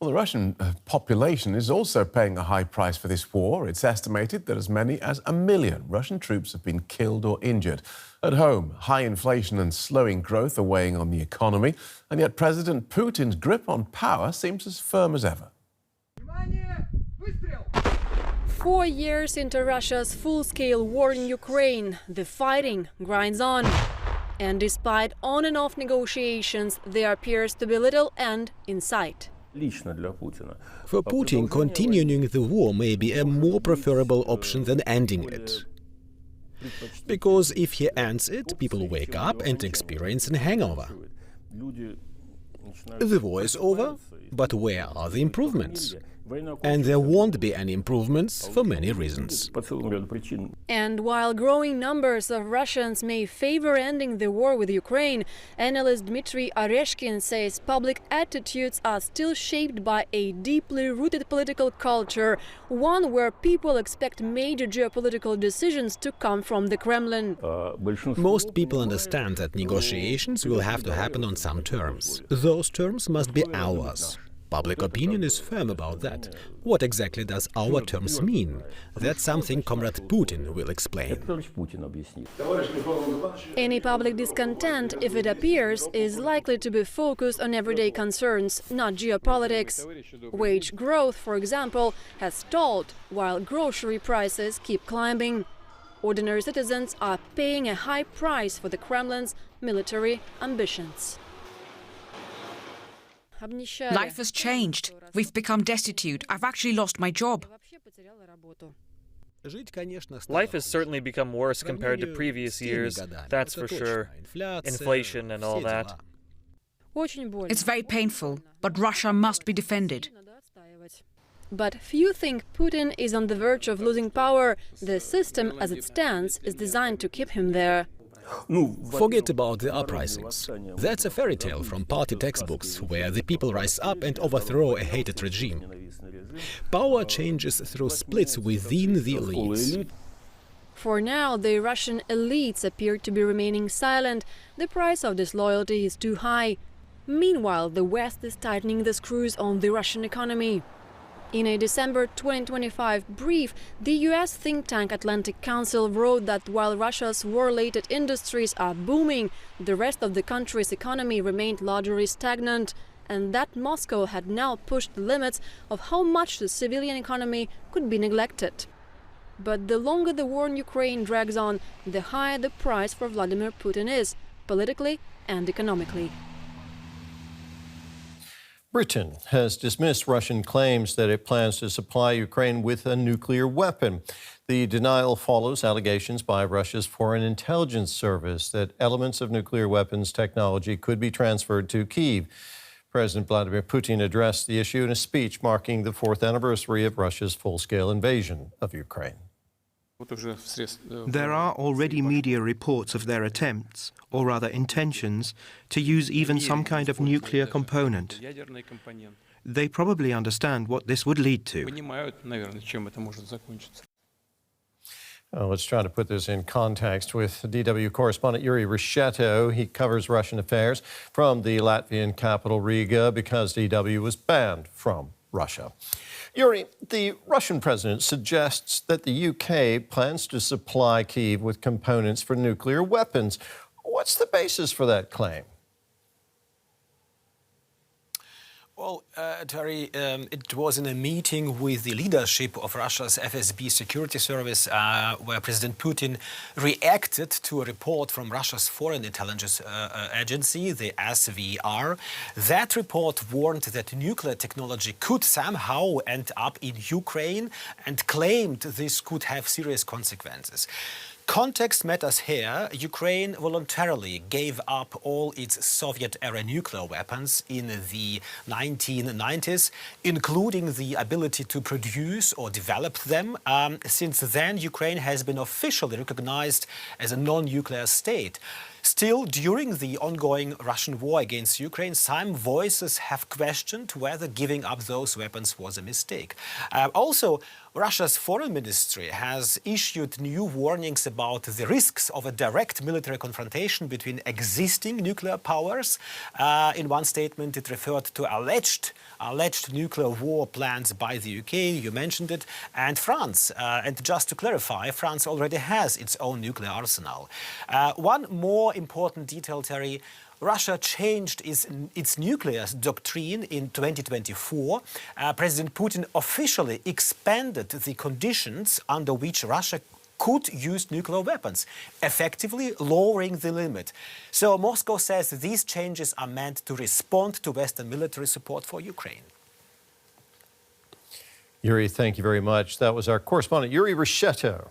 Well, the Russian population is also paying a high price for this war. It's estimated that as many as 1 million Russian troops have been killed or injured. At home, high inflation and slowing growth are weighing on the economy, and yet President Putin's grip on power seems as firm as ever. 4 years into Russia's full-scale war in Ukraine, the fighting grinds on. And despite on and off negotiations, there appears to be little end in sight. For Putin, continuing the war may be a more preferable option than ending it. Because if he ends it, people wake up and experience a hangover. The war is over, but where are the improvements? And there won't be any improvements for many reasons. And while growing numbers of Russians may favor ending the war with Ukraine, analyst Dmitry Oreshkin says public attitudes are still shaped by a deeply rooted political culture, one where people expect major geopolitical decisions to come from the Kremlin. Most people understand that negotiations will have to happen on some terms. Those terms must be ours. Public opinion is firm about that. What exactly does our terms mean? That's something Comrade Putin will explain. Any public discontent, if it appears, is likely to be focused on everyday concerns, not geopolitics. Wage growth, for example, has stalled, while grocery prices keep climbing. Ordinary citizens are paying a high price for the Kremlin's military ambitions. Life has changed. We've become destitute. I've actually lost my job. Life has certainly become worse compared to previous years, that's for sure. Inflation and all that. It's very painful, but Russia must be defended. But few think Putin is on the verge of losing power. The system, as it stands, is designed to keep him there. Forget about the uprisings. That's a fairy tale from party textbooks, where the people rise up and overthrow a hated regime. Power changes through splits within the elites. For now, the Russian elites appear to be remaining silent. The price of disloyalty is too high. Meanwhile, the West is tightening the screws on the Russian economy. In a December 2025 brief, the US think tank Atlantic Council wrote that while Russia's war-related industries are booming, the rest of the country's economy remained largely stagnant, and that Moscow had now pushed the limits of how much the civilian economy could be neglected. But the longer the war in Ukraine drags on, the higher the price for Vladimir Putin is, politically and economically. Britain has dismissed Russian claims that it plans to supply Ukraine with a nuclear weapon. The denial follows allegations by Russia's Foreign Intelligence Service that elements of nuclear weapons technology could be transferred to Kyiv. President Vladimir Putin addressed the issue in a speech marking the 4th anniversary of Russia's full-scale invasion of Ukraine. There are already media reports of their attempts, or rather intentions, to use even some kind of nuclear component. They probably understand what this would lead to. Let's try to put this in context with DW correspondent Juri Rescheto. He covers Russian affairs from the Latvian capital Riga because DW was banned from Russia. Juri, the Russian president suggests that the UK plans to supply Kyiv with components for nuclear weapons. What's the basis for that claim? Well, Terry, it was in a meeting with the leadership of Russia's FSB security service where President Putin reacted to a report from Russia's foreign intelligence agency, the SVR. That report warned that nuclear technology could somehow end up in Ukraine and claimed this could have serious consequences. Context matters here. Ukraine voluntarily gave up all its Soviet-era nuclear weapons in the 1990s, including the ability to produce or develop them. Since then, Ukraine has been officially recognized as a non-nuclear state. Still, during the ongoing Russian war against Ukraine, some voices have questioned whether giving up those weapons was a mistake. Also, Russia's foreign ministry has issued new warnings about the risks of a direct military confrontation between existing nuclear powers. In one statement, it referred to alleged nuclear war plans by the UK, you mentioned it, and France. And just to clarify, France already has its own nuclear arsenal. One more important detail, Terry. Russia changed its nuclear doctrine in 2024. President Putin officially expanded the conditions under which Russia could use nuclear weapons, effectively lowering the limit. So Moscow says these changes are meant to respond to Western military support for Ukraine. Juri, thank you very much. That was our correspondent, Juri Rescheto.